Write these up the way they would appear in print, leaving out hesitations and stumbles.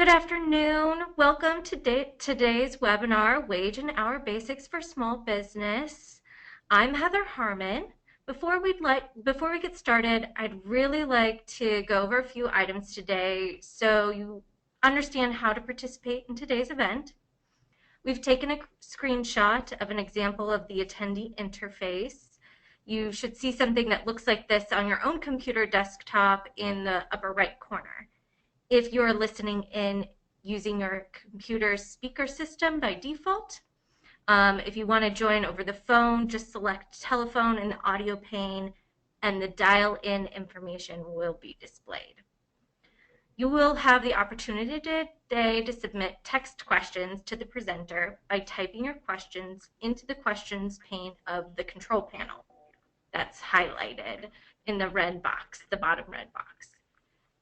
Good afternoon. Welcome to today's webinar, Wage and Hour Basics for Small Business. I'm Heather Harmon. Before we get started, I'd really like to go over a few items today so you understand how to participate in today's event. We've taken a screenshot of an example of the attendee interface. You should see something that looks like this on your own computer desktop in the upper right corner. If you're listening in using your computer's speaker system by default, if you want to join over the phone, just select telephone in the audio pane and the dial-in information will be displayed. You will have the opportunity today to submit text questions to the presenter by typing your questions into the questions pane of the control panel. That's highlighted in the red box, the bottom red box.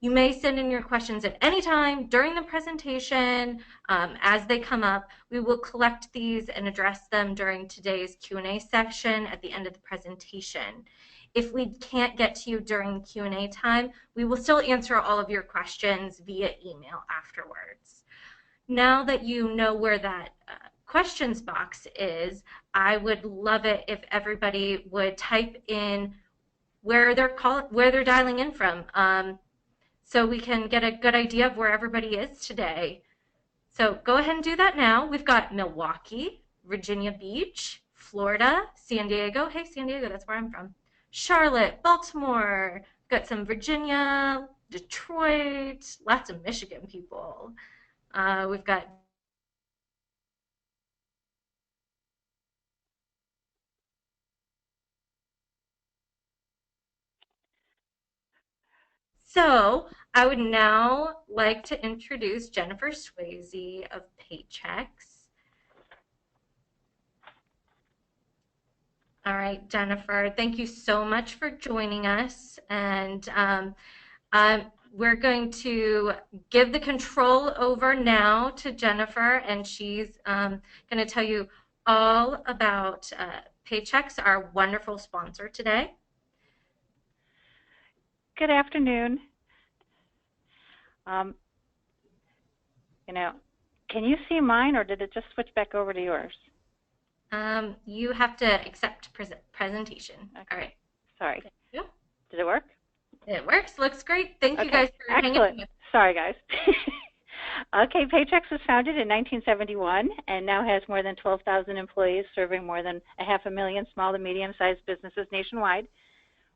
You may send in your questions at any time during the presentation as they come up. We will collect these and address them during today's Q&A section at the end of the presentation. If we can't get to you during the Q&A time, we will still answer all of your questions via email afterwards. Now that you know where that questions box is, I would love it if everybody would type in where they're dialing in from. So we can get a good idea of where everybody is today. So go ahead and do that now. We've got Milwaukee, Virginia Beach, Florida, San Diego. Hey, San Diego, that's where I'm from. Charlotte, Baltimore. Got some Virginia, Detroit, lots of Michigan people. We've got So I would now like to introduce Jennifer Swayze of Paychex. All right, Jennifer, thank you so much for joining us. And we're going to give the control over now to Jennifer, and she's going to tell you all about Paychex, our wonderful sponsor today. Good afternoon. Can you see mine, or did it just switch back over to yours? You have to accept presentation. Okay. All right. Sorry. Thank you. Did it work? It works. Looks great. Thank you guys for hanging Excellent. with me. Sorry, guys. Okay, Paychex was founded in 1971 and now has more than 12,000 employees serving more than 500,000 small to medium-sized businesses nationwide.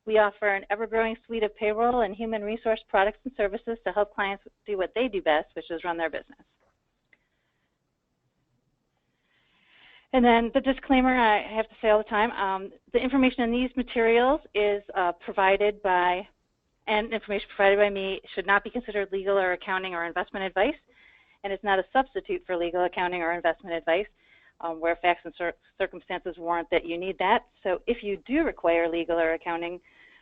We offer an ever-growing suite of payroll and human resource products and services to help clients do what they do best, which is run their business. And then the disclaimer I have to say all the time, the information in these materials is provided by me should not be considered legal or accounting or investment advice, and it's not a substitute for legal, accounting, or investment advice. Where facts and circumstances warrant that you need that. So if you do require legal or accounting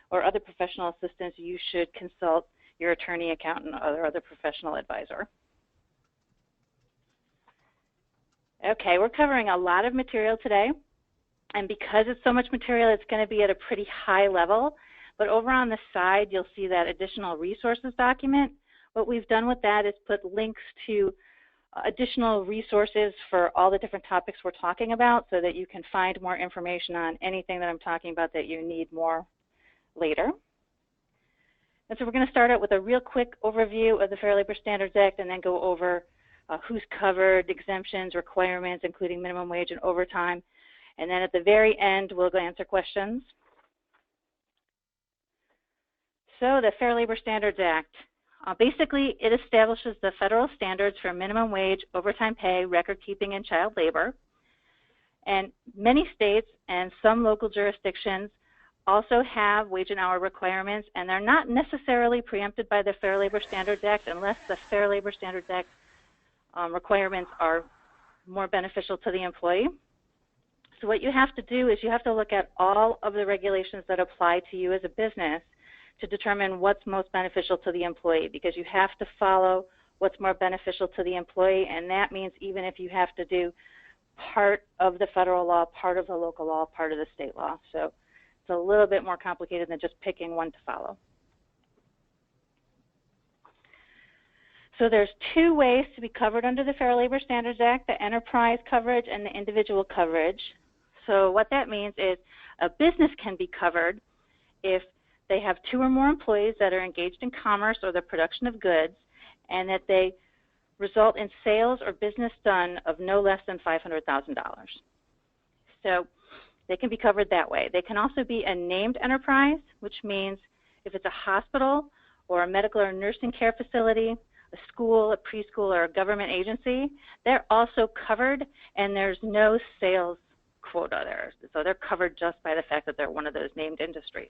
or other professional assistance, you should consult your attorney, accountant, or other professional advisor. Okay, we're covering a lot of material today, and because it's so much material, it's going to be at a pretty high level. But over on the side, you'll see that additional resources document. What we've done with that is put links to additional resources for all the different topics we're talking about so that you can find more information on anything that I'm talking about that you need more later. And so we're going to start out with a real quick overview of the Fair Labor Standards Act and then go over who's covered, exemptions, requirements, including minimum wage and overtime. And then at the very end, we'll go answer questions. So the Fair Labor Standards Act. Basically, it establishes the federal standards for minimum wage, overtime pay, record keeping, and child labor. And many states and some local jurisdictions also have wage and hour requirements, and they're not necessarily preempted by the Fair Labor Standards Act unless the Fair Labor Standards Act requirements are more beneficial to the employee. So what you have to do is you have to look at all of the regulations that apply to you as a business to determine what's most beneficial to the employee, because you have to follow what's more beneficial to the employee, and that means even if you have to do part of the federal law, part of the local law, part of the state law. So it's a little bit more complicated than just picking one to follow. So there's two ways to be covered under the Fair Labor Standards Act, the enterprise coverage and the individual coverage. So what that means is a business can be covered if they have 2 or more employees that are engaged in commerce or the production of goods, and that they result in sales or business done of no less than $500,000. So they can be covered that way. They can also be a named enterprise, which means if it's a hospital or a medical or nursing care facility, a school, a preschool, or a government agency, they're also covered, and there's no sales quota there. So they're covered just by the fact that they're one of those named industries.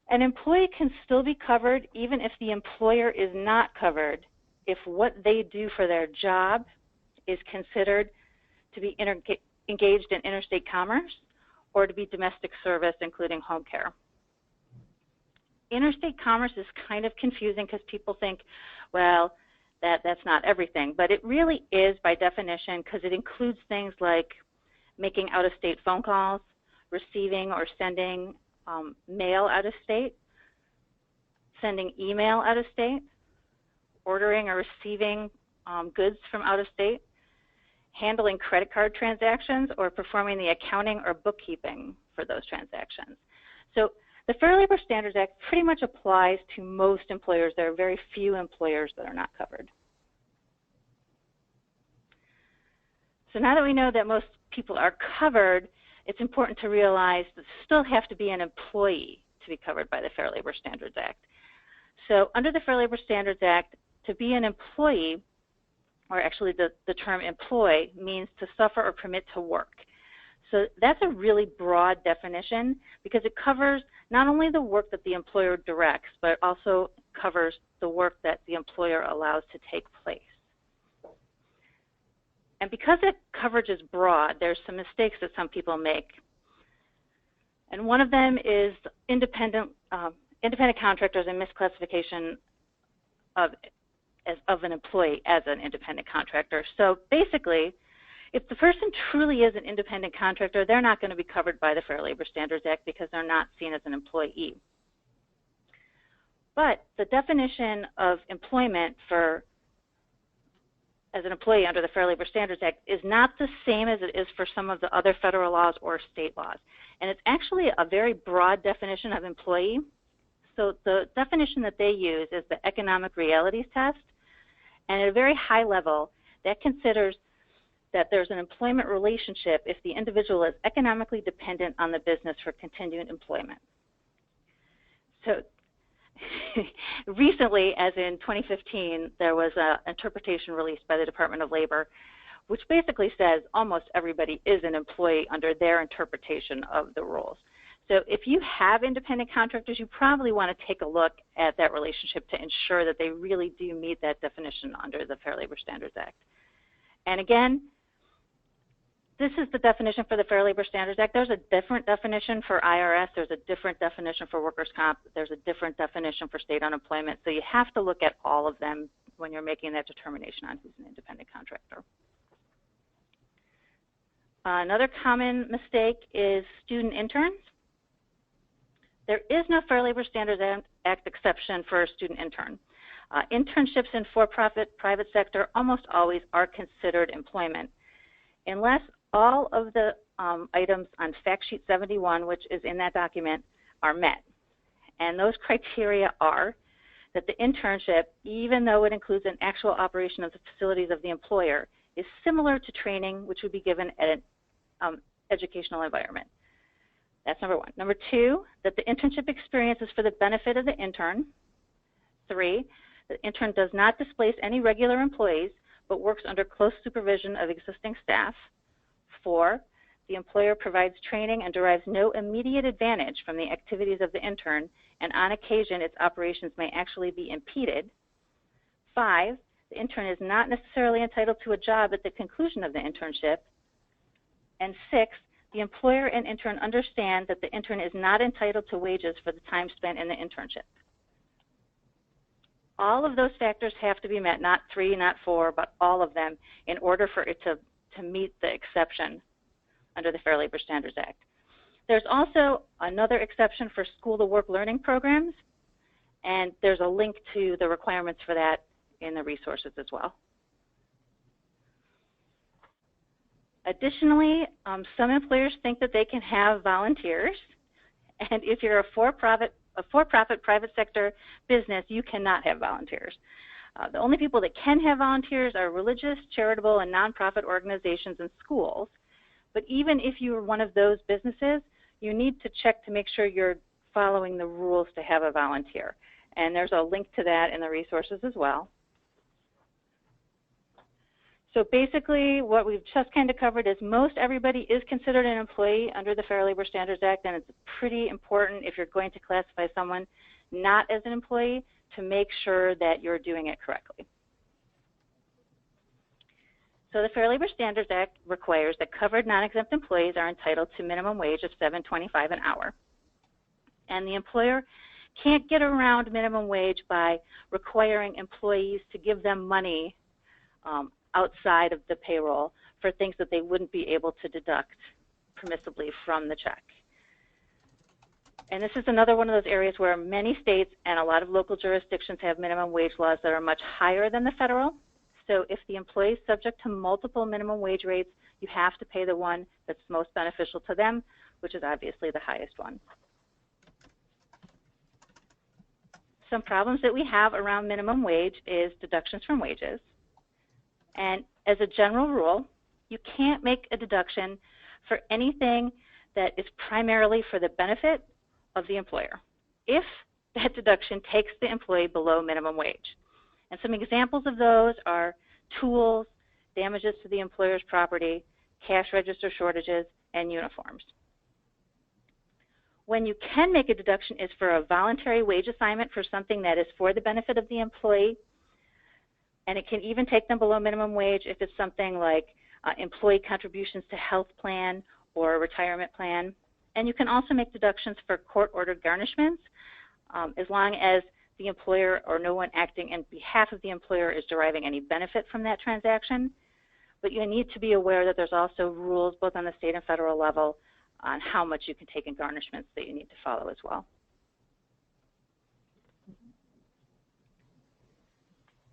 An employee can still be covered even if the employer is not covered if what they do for their job is considered to be engaged in interstate commerce or to be domestic service, including home care. Interstate commerce is kind of confusing because people think, well, that's not everything, but it really is by definition, because it includes things like making out-of-state phone calls, receiving or sending mail out of state, sending email out of state, ordering or receiving goods from out of state, handling credit card transactions, or performing the accounting or bookkeeping for those transactions. So the Fair Labor Standards Act pretty much applies to most employers. There are very few employers that are not covered. So now that we know that most people are covered, it's important to realize that you still have to be an employee to be covered by the Fair Labor Standards Act. So under the Fair Labor Standards Act, to be an employee, or actually the term employ, means to suffer or permit to work. So that's a really broad definition because it covers not only the work that the employer directs, but also covers the work that the employer allows to take place. And because that coverage is broad, there's some mistakes that some people make. And one of them is independent contractors and misclassification of an employee as an independent contractor. So basically, if the person truly is an independent contractor, they're not going to be covered by the Fair Labor Standards Act because they're not seen as an employee. But the definition of employment as an employee under the Fair Labor Standards Act is not the same as it is for some of the other federal laws or state laws. And it's actually a very broad definition of employee. So the definition that they use is the economic realities test. And at a very high level, that considers that there's an employment relationship if the individual is economically dependent on the business for continued employment. So recently, as in 2015, there was an interpretation released by the Department of Labor, which basically says almost everybody is an employee under their interpretation of the rules. So if you have independent contractors, you probably want to take a look at that relationship to ensure that they really do meet that definition under the Fair Labor Standards Act. And again, this is the definition for the Fair Labor Standards Act. There's a different definition for IRS. There's a different definition for workers' comp. There's a different definition for state unemployment. So you have to look at all of them when you're making that determination on who's an independent contractor. Another common mistake is student interns. There is no Fair Labor Standards Act exception for a student intern. Internships in for-profit private sector almost always are considered employment, unless all of the items on fact sheet 71, which is in that document, are met. And those criteria are that the internship, even though it includes an actual operation of the facilities of the employer, is similar to training which would be given at an educational environment. That's number one. Number two, that the internship experience is for the benefit of the intern. 3, the intern does not displace any regular employees, but works under close supervision of existing staff. 4, the employer provides training and derives no immediate advantage from the activities of the intern, and on occasion its operations may actually be impeded. 5, the intern is not necessarily entitled to a job at the conclusion of the internship. And 6, the employer and intern understand that the intern is not entitled to wages for the time spent in the internship. All of those factors have to be met, not 3, not 4, but all of them, in order for it to meet the exception under the Fair Labor Standards Act. There's also another exception for school-to-work learning programs, and there's a link to the requirements for that in the resources as well. Additionally, some employers think that they can have volunteers, and if you're a for-profit private sector business, you cannot have volunteers. The only people that can have volunteers are religious, charitable, and nonprofit organizations and schools. But even if you are one of those businesses, you need to check to make sure you're following the rules to have a volunteer. And there's a link to that in the resources as well. So basically, what we've just kind of covered is most everybody is considered an employee under the Fair Labor Standards Act, and it's pretty important if you're going to classify someone not as an employee to make sure that you're doing it correctly. So the Fair Labor Standards Act requires that covered non-exempt employees are entitled to minimum wage of $7.25 an hour. And the employer can't get around minimum wage by requiring employees to give them money outside of the payroll for things that they wouldn't be able to deduct permissibly from the check. And this is another one of those areas where many states and a lot of local jurisdictions have minimum wage laws that are much higher than the federal. So if the employee is subject to multiple minimum wage rates, you have to pay the one that's most beneficial to them, which is obviously the highest one. Some problems that we have around minimum wage is deductions from wages. And as a general rule, you can't make a deduction for anything that is primarily for the benefit of the employer if that deduction takes the employee below minimum wage. And some examples of those are tools, damages to the employer's property, cash register shortages, and uniforms. When you can make a deduction is for a voluntary wage assignment for something that is for the benefit of the employee, and it can even take them below minimum wage if it's something like employee contributions to health plan or a retirement plan. And you can also make deductions for court-ordered garnishments as long as the employer or no one acting in behalf of the employer is deriving any benefit from that transaction. But you need to be aware that there's also rules both on the state and federal level on how much you can take in garnishments that you need to follow as well.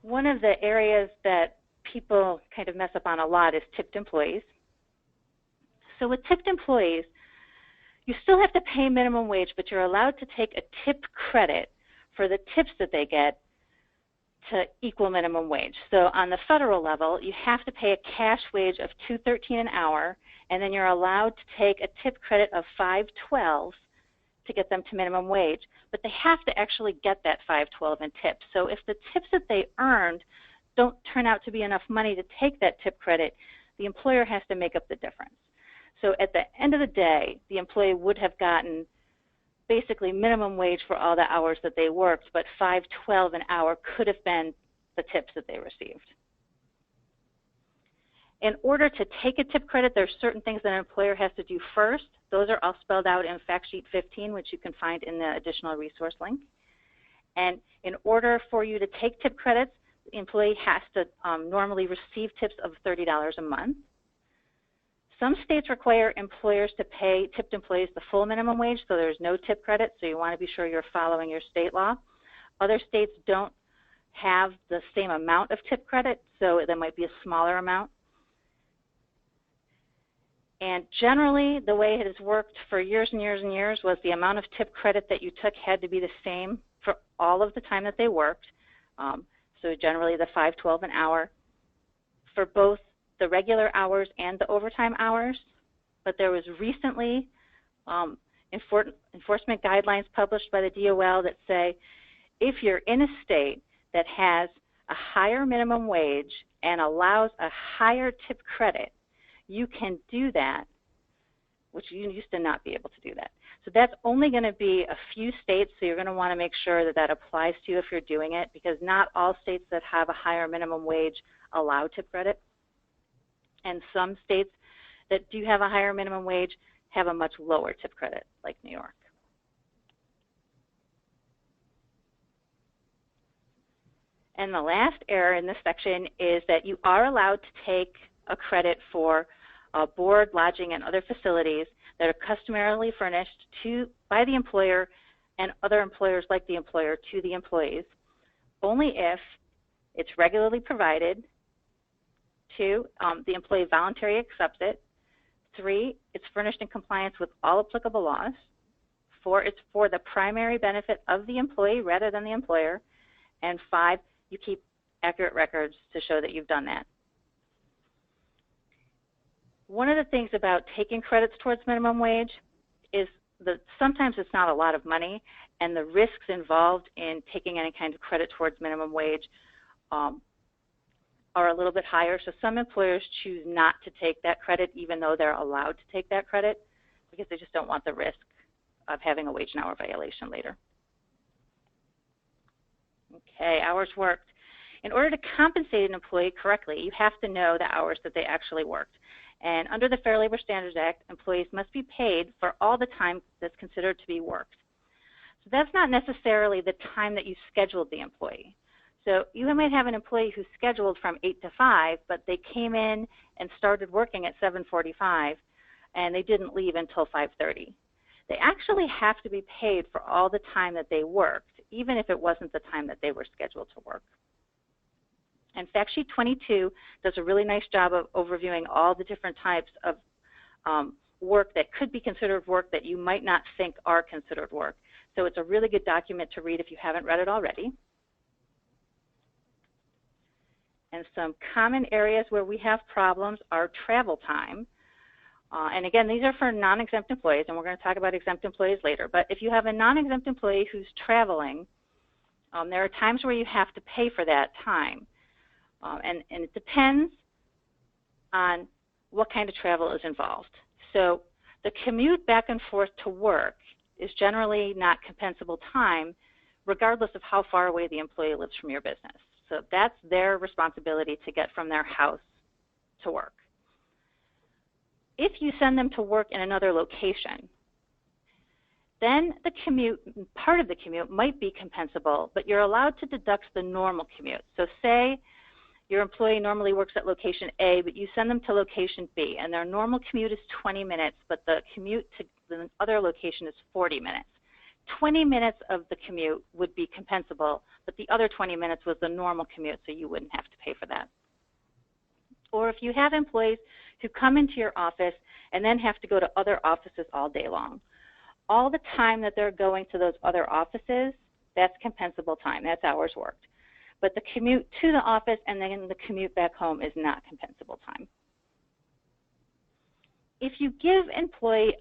One of the areas that people kind of mess up on a lot is tipped employees. So with tipped employees, you still have to pay minimum wage, but you're allowed to take a tip credit for the tips that they get to equal minimum wage. So on the federal level, you have to pay a cash wage of $2.13 an hour, and then you're allowed to take a tip credit of $5.12 to get them to minimum wage. But they have to actually get that $5.12 in tips. So if the tips that they earned don't turn out to be enough money to take that tip credit, the employer has to make up the difference. So at the end of the day, the employee would have gotten basically minimum wage for all the hours that they worked, but $5.12 an hour could have been the tips that they received. In order to take a tip credit, there's certain things that an employer has to do first. Those are all spelled out in Fact Sheet 15, which you can find in the additional resource link. And in order for you to take tip credits, the employee has to normally receive tips of $30 a month. Some states require employers to pay tipped employees the full minimum wage, so there's no tip credit, so you want to be sure you're following your state law. Other states don't have the same amount of tip credit, so there might be a smaller amount. And generally, the way it has worked for years and years and years was the amount of tip credit that you took had to be the same for all of the time that they worked. So generally the $5.12 an hour for both the regular hours and the overtime hours. But there was recently enforcement guidelines published by the DOL that say if you're in a state that has a higher minimum wage and allows a higher tip credit, you can do that, which you used to not be able to do that. So that's only going to be a few states, so you're going to want to make sure that that applies to you if you're doing it, because not all states that have a higher minimum wage allow tip credit. And some states that do have a higher minimum wage have a much lower tip credit, like New York. And the last error in this section is that you are allowed to take a credit for board, lodging, and other facilities that are customarily furnished by the employer and other employers like the employer to the employees, only if it's regularly provided. 2, the employee voluntarily accepts it. 3, it's furnished in compliance with all applicable laws. 4, it's for the primary benefit of the employee rather than the employer. And 5, you keep accurate records to show that you've done that. One of the things about taking credits towards minimum wage is that sometimes it's not a lot of money, and the risks involved in taking any kind of credit towards minimum wage are a little bit higher. So some employers choose not to take that credit even though they're allowed to take that credit because they just don't want the risk of having a wage and hour violation later. Okay, hours worked. In order to compensate an employee correctly, you have to know the hours that they actually worked. And under the Fair Labor Standards Act, employees must be paid for all the time that's considered to be worked. So that's not necessarily the time that you scheduled the employee. So you might have an employee who's scheduled from 8 to 5, but they came in and started working at 7:45, and they didn't leave until 5:30. They actually have to be paid for all the time that they worked, even if it wasn't the time that they were scheduled to work. And Fact Sheet 22 does a really nice job of overviewing all the different types of work that could be considered work that you might not think are considered work. So it's a really good document to read if you haven't read it already. And some common areas where we have problems are travel time. And again, these are for non-exempt employees, and we're going to talk about exempt employees later. But if you have a non-exempt employee who's traveling, there are times where you have to pay for that time. And it depends on what kind of travel is involved. So the commute back and forth to work is generally not compensable time, regardless of how far away the employee lives from your business. So that's their responsibility to get from their house to work. If you send them to work in another location, then the commute, part of the commute might be compensable, but you're allowed to deduct the normal commute. So say your employee normally works at location A, but you send them to location B, and their normal commute is 20 minutes, but the commute to the other location is 40 minutes. 20 minutes of the commute would be compensable, but the other 20 minutes was the normal commute, so you wouldn't have to pay for that. Or if you have employees who come into your office and then have to go to other offices all day long, all the time that they're going to those other offices, that's compensable time, that's hours worked. But the commute to the office and then the commute back home is not compensable time. If you give employee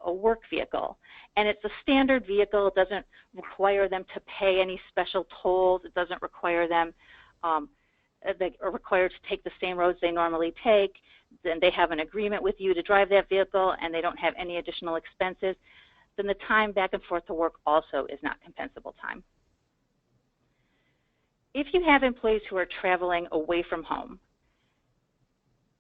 a work vehicle and it's a standard vehicle, it doesn't require them to pay any special tolls, it doesn't require them, they are required to take the same roads they normally take, then they have an agreement with you to drive that vehicle and they don't have any additional expenses, then the time back and forth to work also is not compensable time. If you have employees who are traveling away from home,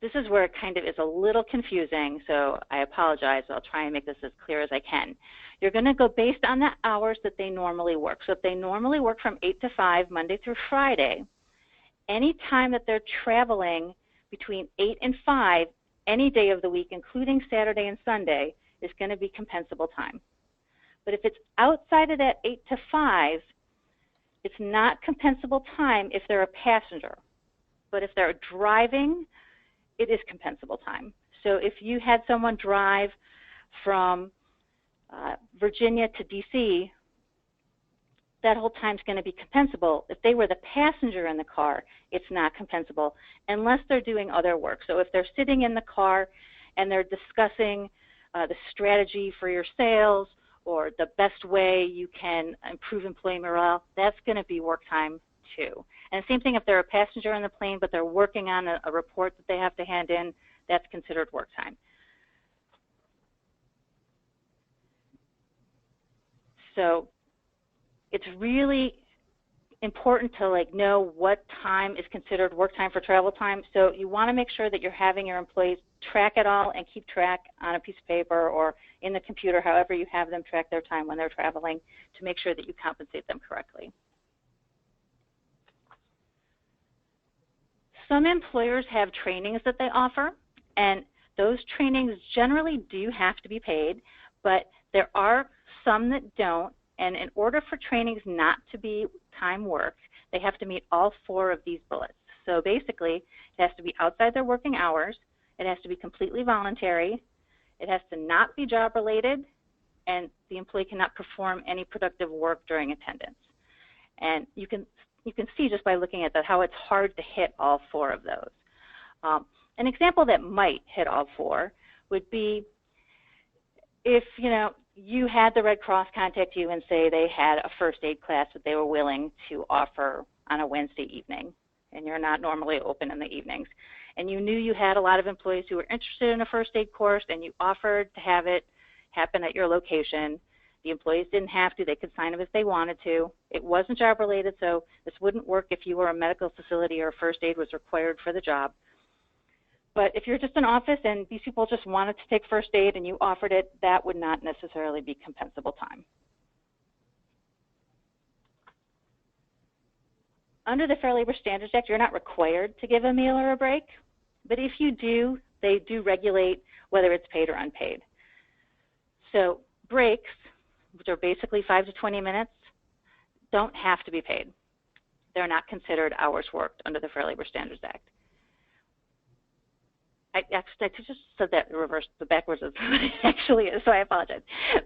this is where it kind of is a little confusing, so I apologize. I'll try and make this as clear as I can. You're going to go based on the hours that they normally work. So if they normally work from 8 to 5, Monday through Friday, any time that they're traveling between 8 and 5, any day of the week, including Saturday and Sunday, is going to be compensable time. But if it's outside of that 8 to 5, it's not compensable time if they're a passenger. But if they're driving, it is compensable time. So if you had someone drive from Virginia to DC, that whole time's going to be compensable. If they were the passenger in the car, it's not compensable unless they're doing other work. So if they're sitting in the car and they're discussing the strategy for your sales or the best way you can improve employee morale, that's going to be work time too. And same thing if they're a passenger on the plane, but they're working on a report that they have to hand in, that's considered work time. So it's really important to know what time is considered work time for travel time. So you want to make sure that you're having your employees track it all and keep track on a piece of paper or in the computer, however you have them track their time when they're traveling, to make sure that you compensate them correctly. Some employers have trainings that they offer, and those trainings generally do have to be paid, but there are some that don't, And in order for trainings not to be time work, they have to meet all 4 of these bullets. So basically, it has to be outside their working hours, it has to be completely voluntary, it has to not be job related, and the employee cannot perform any productive work during attendance. And you can see just by looking at that how it's hard to hit all 4 of those. An example that might hit all 4 would be if you had the Red Cross contact you and say they had a first aid class that they were willing to offer on a Wednesday evening, and you're not normally open in the evenings, and you knew you had a lot of employees who were interested in a first aid course, and you offered to have it happen at your location. The employees didn't have to. They could sign up if they wanted to. It wasn't job related, so this wouldn't work if you were a medical facility or first aid was required for the job. But if you're just an office and these people just wanted to take first aid and you offered it, that would not necessarily be compensable time. Under the Fair Labor Standards Act, you're not required to give a meal or a break, but if you do, they do regulate whether it's paid or unpaid. So breaks, which are basically 5 to 20 minutes, don't have to be paid. They're not considered hours worked under the Fair Labor Standards Act. I just said that reversed, the backwards is actually is, so I apologize.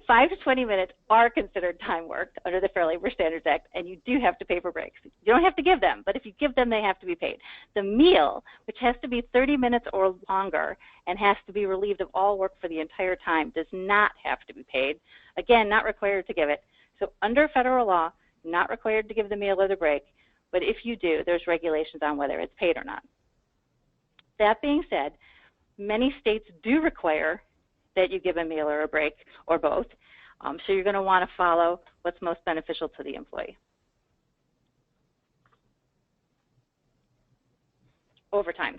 5 to 20 minutes are considered time worked under the Fair Labor Standards Act, and you do have to pay for breaks. You don't have to give them, but if you give them, they have to be paid. The meal, which has to be 30 minutes or longer and has to be relieved of all work for the entire time, does not have to be paid. Again, not required to give it. So under federal law, not required to give the meal or the break, but if you do, there's regulations on whether it's paid or not. That being said, many states do require that you give a meal or a break or both, so you're going to want to follow what's most beneficial to the employee. Overtime.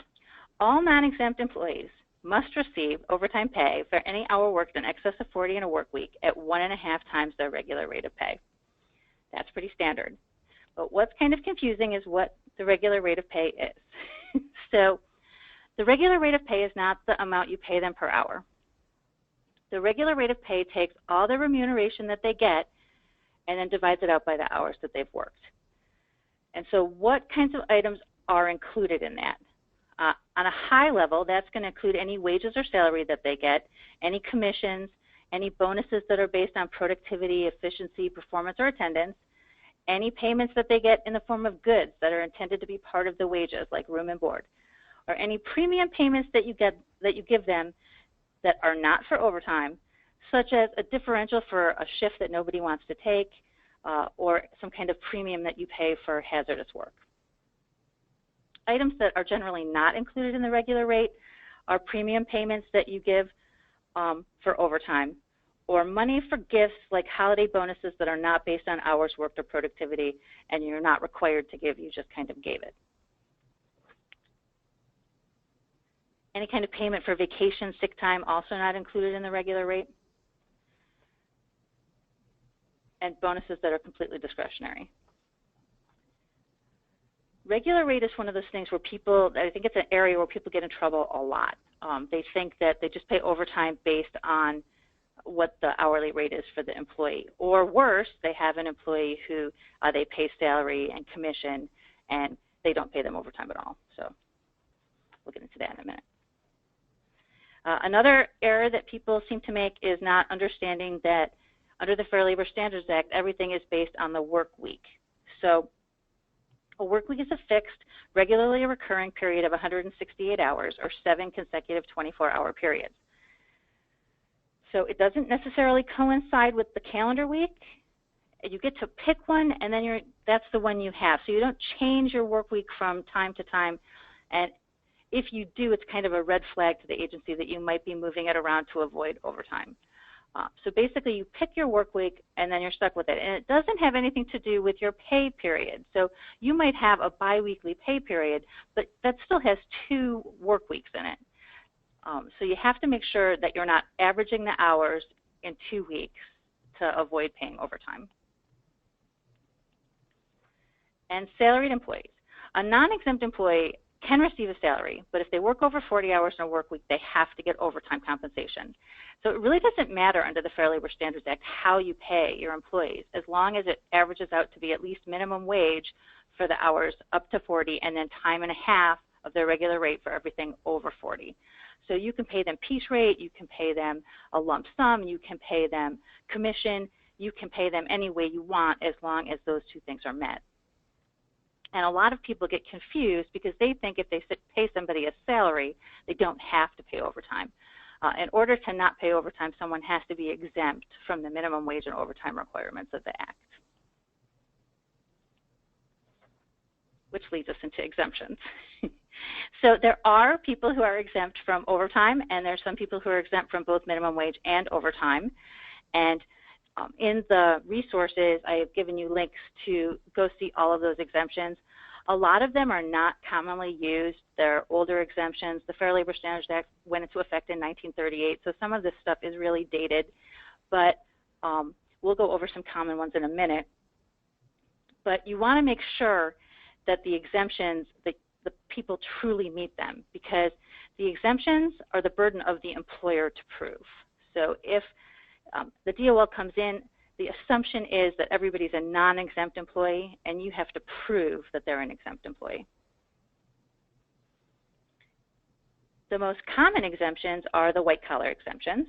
All non-exempt employees must receive overtime pay for any hour worked in excess of 40 in a work week at 1.5 times their regular rate of pay. That's pretty standard. But what's kind of confusing is what the regular rate of pay is. So the regular rate of pay is not the amount you pay them per hour. The regular rate of pay takes all the remuneration that they get and then divides it out by the hours that they've worked. And so what kinds of items are included in that? On a high level, that's going to include any wages or salary that they get, any commissions, any bonuses that are based on productivity, efficiency, performance, or attendance, any payments that they get in the form of goods that are intended to be part of the wages, like room and board, or any premium payments that you give them that are not for overtime, such as a differential for a shift that nobody wants to take, or some kind of premium that you pay for hazardous work. Items that are generally not included in the regular rate are premium payments that you give for overtime, or money for gifts like holiday bonuses that are not based on hours worked or productivity, and you're not required to give, you just kind of gave it. Any kind of payment for vacation, sick time, also not included in the regular rate. And bonuses that are completely discretionary. Regular rate is one of those things where people, I think it's an area where people get in trouble a lot. They think that they just pay overtime based on what the hourly rate is for the employee. Or worse, they have an employee who they pay salary and commission, and they don't pay them overtime at all. So we'll get into that in a minute. Another error that people seem to make is not understanding that under the Fair Labor Standards Act, everything is based on the work week. So a work week is a fixed, regularly recurring period of 168 hours or 7 consecutive 24-hour periods. So it doesn't necessarily coincide with the calendar week. You get to pick one, and then that's the one you have. So you don't change your work week from time to time. And if you do, it's kind of a red flag to the agency that you might be moving it around to avoid overtime. So basically, you pick your work week, and then you're stuck with it. And it doesn't have anything to do with your pay period. So you might have a biweekly pay period, but that still has 2 work weeks in it. So you have to make sure that you're not averaging the hours in 2 weeks to avoid paying overtime. And salaried employees. A non-exempt employee can receive a salary, but if they work over 40 hours in a work week, they have to get overtime compensation. So it really doesn't matter under the Fair Labor Standards Act how you pay your employees, as long as it averages out to be at least minimum wage for the hours up to 40, and then time and a half of their regular rate for everything over 40. So you can pay them piece rate, you can pay them a lump sum, you can pay them commission, you can pay them any way you want as long as those two things are met. And a lot of people get confused because they think if they pay somebody a salary, they don't have to pay overtime. In order to not pay overtime, someone has to be exempt from the minimum wage and overtime requirements of the Act. Which leads us into exemptions. So there are people who are exempt from overtime, and there's some people who are exempt from both minimum wage and overtime. And in the resources, I have given you links to go see all of those exemptions. A lot of them are not commonly used. They're older exemptions. The Fair Labor Standards Act went into effect in 1938, so some of this stuff is really dated, but we'll go over some common ones in a minute. But you want to make sure that the exemptions, that the people truly meet them, because the exemptions are the burden of the employer to prove. So if the DOL comes in, the assumption is that everybody's a non-exempt employee, and you have to prove that they're an exempt employee. The most common exemptions are the white-collar exemptions.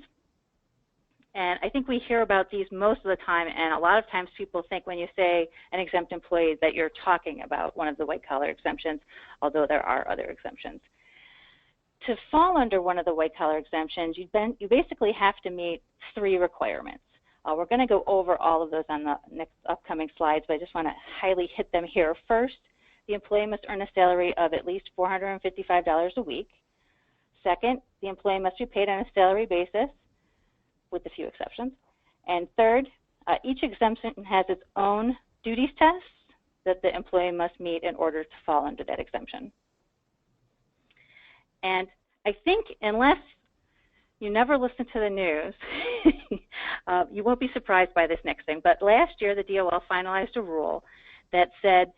And I think we hear about these most of the time, and a lot of times people think when you say an exempt employee that you're talking about one of the white-collar exemptions, although there are other exemptions. To fall under one of the white-collar exemptions, you basically have to meet 3 requirements. We're going to go over all of those on the next upcoming slides, but I just want to highly hit them here. First, the employee must earn a salary of at least $455 a week. Second, the employee must be paid on a salary basis, with a few exceptions. And third, each exemption has its own duties tests that the employee must meet in order to fall under that exemption. And I think unless you never listen to the news, you won't be surprised by this next thing. But last year, the DOL finalized a rule that said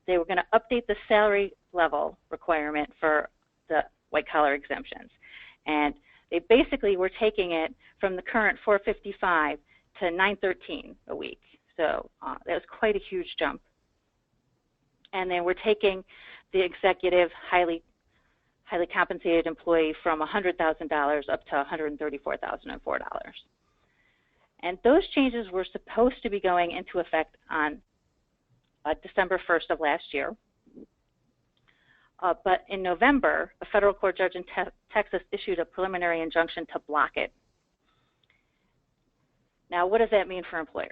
they were going to update the salary level requirement for the white-collar exemptions. And they basically were taking it from the current $455 to $913 a week. So that was quite a huge jump. And then we're taking the executive highly compensated employee from $100,000 up to $134,004. And those changes were supposed to be going into effect on December 1st of last year. But in November, a federal court judge in Texas issued a preliminary injunction to block it. Now, what does that mean for employers?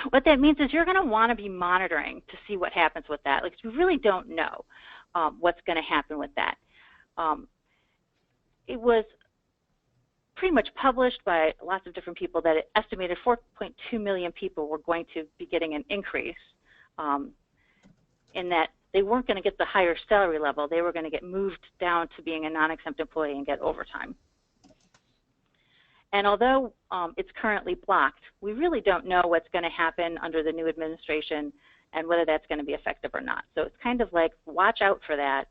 What that means is you're going to want to be monitoring to see what happens with that. Like, we really don't know what's going to happen with that. It was pretty much published by lots of different people that it estimated 4.2 million people were going to be getting an increase in that they weren't going to get the higher salary level. They were going to get moved down to being a non-exempt employee and get overtime. And although it's currently blocked, we really don't know what's going to happen under the new administration and whether that's going to be effective or not. So it's kind of like, watch out for that.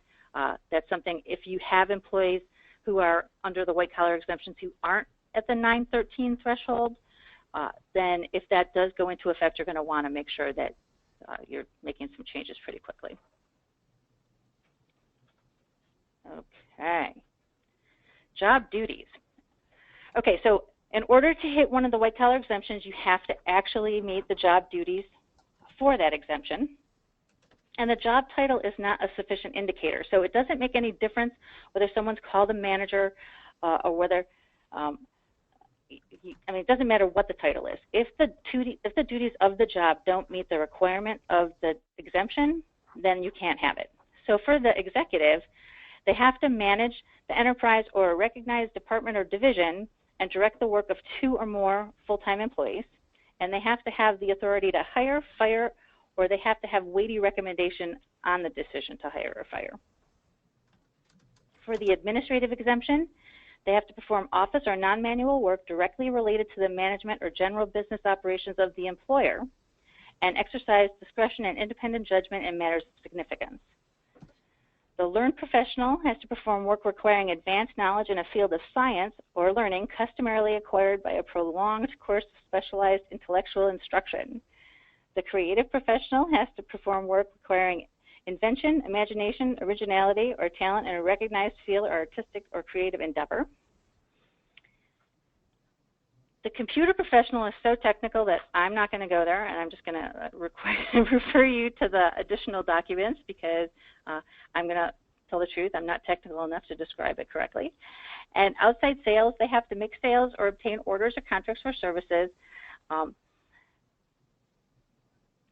That's something, if you have employees who are under the white-collar exemptions who aren't at the 913 threshold, then if that does go into effect, you're going to want to make sure that you're making some changes pretty quickly. Okay. Job duties. Okay, so in order to hit one of the white-collar exemptions, you have to actually meet the job duties for that exemption. And the job title is not a sufficient indicator. So it doesn't make any difference whether someone's called a manager or whether, it doesn't matter what the title is. If the duties of the job don't meet the requirement of the exemption, then you can't have it. So for the executive, they have to manage the enterprise or a recognized department or division and direct the work of 2 or more full-time employees. And they have to have the authority to hire, fire, or they have to have weighty recommendation on the decision to hire or fire. For the administrative exemption, they have to perform office or non-manual work directly related to the management or general business operations of the employer and exercise discretion and independent judgment in matters of significance. The learned professional has to perform work requiring advanced knowledge in a field of science or learning customarily acquired by a prolonged course of specialized intellectual instruction. The creative professional has to perform work requiring invention, imagination, originality, or talent in a recognized field or artistic or creative endeavor. The computer professional is so technical that I'm not going to go there, and I'm just going to refer you to the additional documents because I'm going to tell the truth. I'm not technical enough to describe it correctly. And outside sales, they have to make sales or obtain orders or contracts for services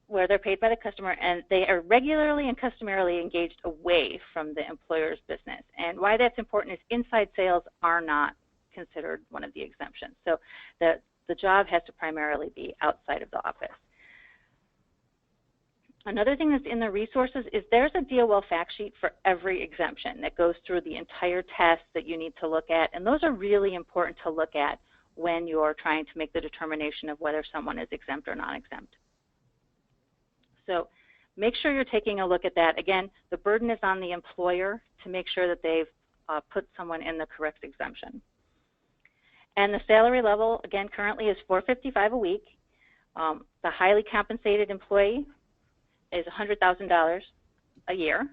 where they're paid by the customer, and they are regularly and customarily engaged away from the employer's business. And why that's important is inside sales are not considered one of the exemptions. So the job has to primarily be outside of the office. Another thing that's in the resources is there's a DOL fact sheet for every exemption that goes through the entire test that you need to look at, and those are really important to look at when you're trying to make the determination of whether someone is exempt or non-exempt. So make sure you're taking a look at that. Again, the burden is on the employer to make sure that they've put someone in the correct exemption. And the salary level, again, currently is $455 a week. The highly compensated employee is $100,000 a year.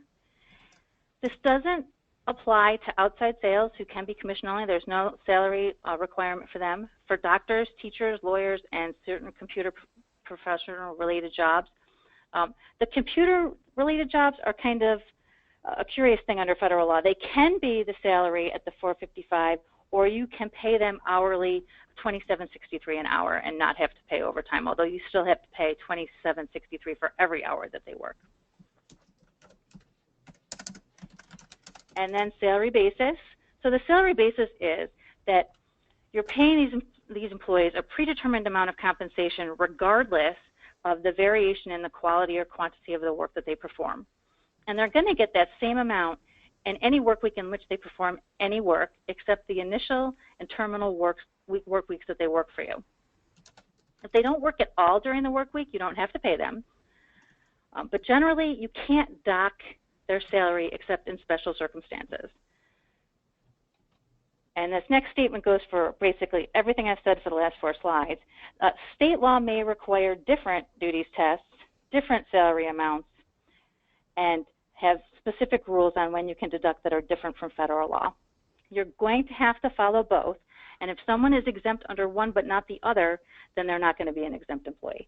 This doesn't apply to outside sales who can be commission only. There's no salary requirement for them. For doctors, teachers, lawyers, and certain computer professional related jobs. The computer-related jobs are kind of a curious thing under federal law. They can be the salary at the $455, or you can pay them hourly $27.63 an hour and not have to pay overtime, although you still have to pay $27.63 for every hour that they work. And then salary basis. So the salary basis is that you're paying these employees a predetermined amount of compensation regardless of the variation in the quality or quantity of the work that they perform. And they're going to get that same amount in any work week in which they perform any work except the initial and terminal work weeks that they work for you. If they don't work at all during the work week, you don't have to pay them. But generally, you can't dock their salary except in special circumstances. And this next statement goes for basically everything I've said for the last 4 slides. State law may require different duties tests, different salary amounts, and have specific rules on when you can deduct that are different from federal law. You're going to have to follow both, and if someone is exempt under one but not the other, then they're not going to be an exempt employee.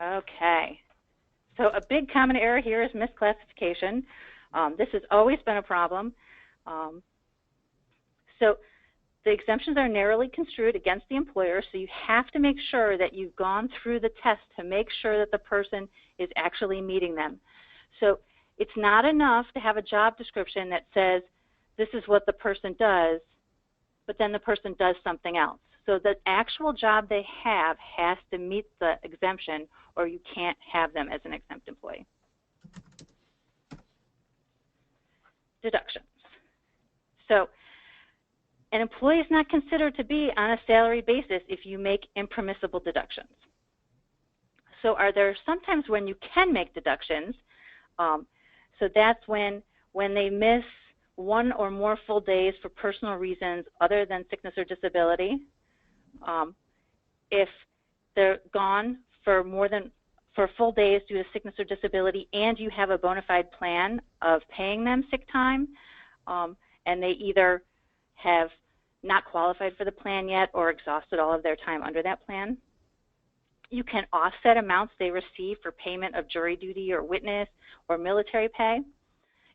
Okay, so a big common error here is misclassification. This has always been a problem. So the exemptions are narrowly construed against the employer, so you have to make sure that you've gone through the test to make sure that the person is actually meeting them. So it's not enough to have a job description that says this is what the person does, but then the person does something else. So the actual job they have has to meet the exemption, or you can't have them as an exempt employee. Deductions. So an employee is not considered to be on a salary basis if you make impermissible deductions. So are there sometimes when you can make deductions? So that's when they miss 1 or more full days for personal reasons other than sickness or disability. If they're gone for full days due to sickness or disability and you have a bona fide plan of paying them sick time, and they either have not qualified for the plan yet or exhausted all of their time under that plan. You can offset amounts they receive for payment of jury duty or witness or military pay.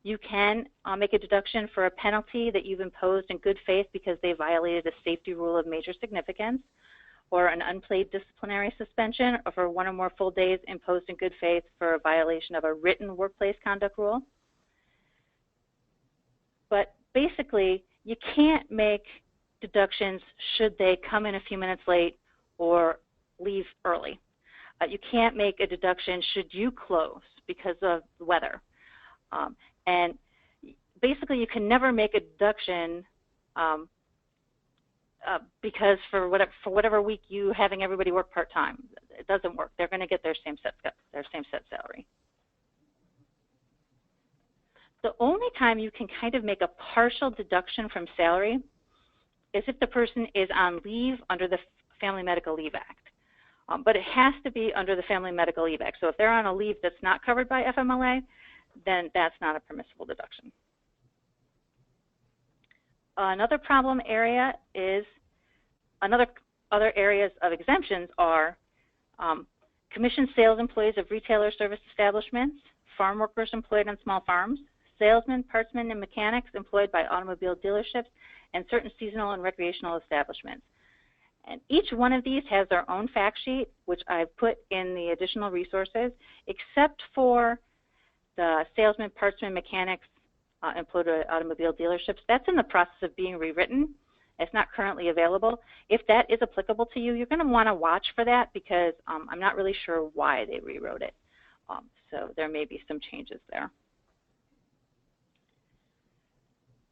You can make a deduction for a penalty that you've imposed in good faith because they violated a safety rule of major significance, or an unpaid disciplinary suspension, or for 1 or more full days imposed in good faith for a violation of a written workplace conduct rule. But basically, you can't make deductions should they come in a few minutes late or leave early. You can't make a deduction should you close because of the weather. And basically, you can never make a deduction because for whatever week you having everybody work part-time. doesn't work. They're going to get their same set salary. The only time you can kind of make a partial deduction from salary is if the person is on leave under the Family Medical Leave Act. But it has to be under the Family Medical Leave Act. So if they're on a leave that's not covered by FMLA, then that's not a permissible deduction. Another problem area is, other areas of exemptions are commissioned sales employees of retailer service establishments, farm workers employed on small farms, salesmen, partsmen, and mechanics employed by automobile dealerships, and certain seasonal and recreational establishments. And each one of these has their own fact sheet, which I've put in the additional resources, except for the salesmen, partsmen, mechanics employed by automobile dealerships. That's in the process of being rewritten. It's not currently available. If that is applicable to you, you're going to want to watch for that because I'm not really sure why they rewrote it. So there may be some changes there.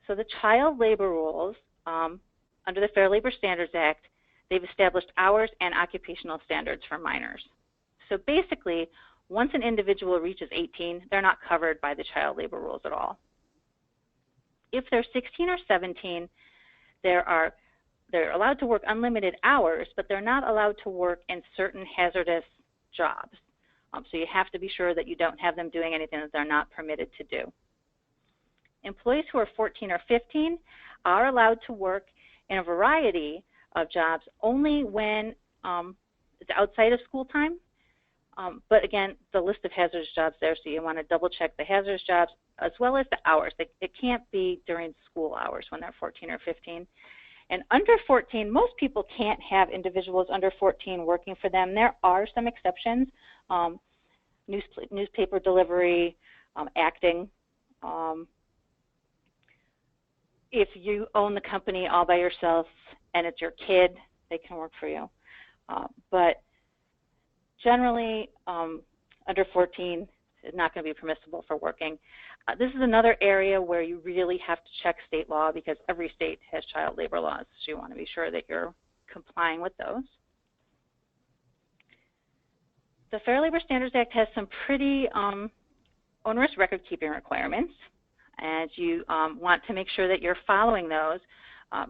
So the child labor rules under the Fair Labor Standards Act, they've established hours and occupational standards for minors. So basically, once an individual reaches 18, they're not covered by the child labor rules at all. If they're 16 or 17, they're allowed to work unlimited hours, but they're not allowed to work in certain hazardous jobs. So you have to be sure that you don't have them doing anything that they're not permitted to do. Employees who are 14 or 15 are allowed to work in a variety of jobs only when it's outside of school time. But again, the list of hazardous jobs there, so you want to double check the hazardous jobs as well as the hours. It can't be during school hours when they're 14 or 15. And under 14, most people can't have individuals under 14 working for them. There are some exceptions, newspaper delivery, acting. If you own the company all by yourself and it's your kid, they can work for you. But generally, under 14 is not going to be permissible for working. This is another area where you really have to check state law because every state has child labor laws, so you want to be sure that you're complying with those. The Fair Labor Standards Act has some pretty onerous record-keeping requirements, and you want to make sure that you're following those.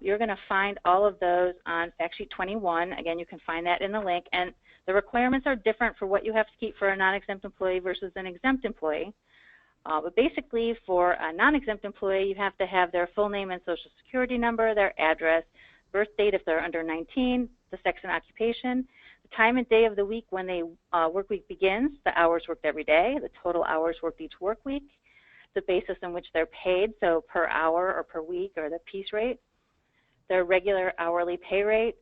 You're going to find all of those on Fact Sheet 21. Again, you can find that in the link. And the requirements are different for what you have to keep for a non-exempt employee versus an exempt employee. But basically, for a non-exempt employee, you have to have their full name and social security number, their address, birth date if they're under 19, the sex and occupation, the time and day of the week when the work week begins, the hours worked every day, the total hours worked each work week, the basis in which they're paid, so per hour or per week or the piece rate, their regular hourly pay rate,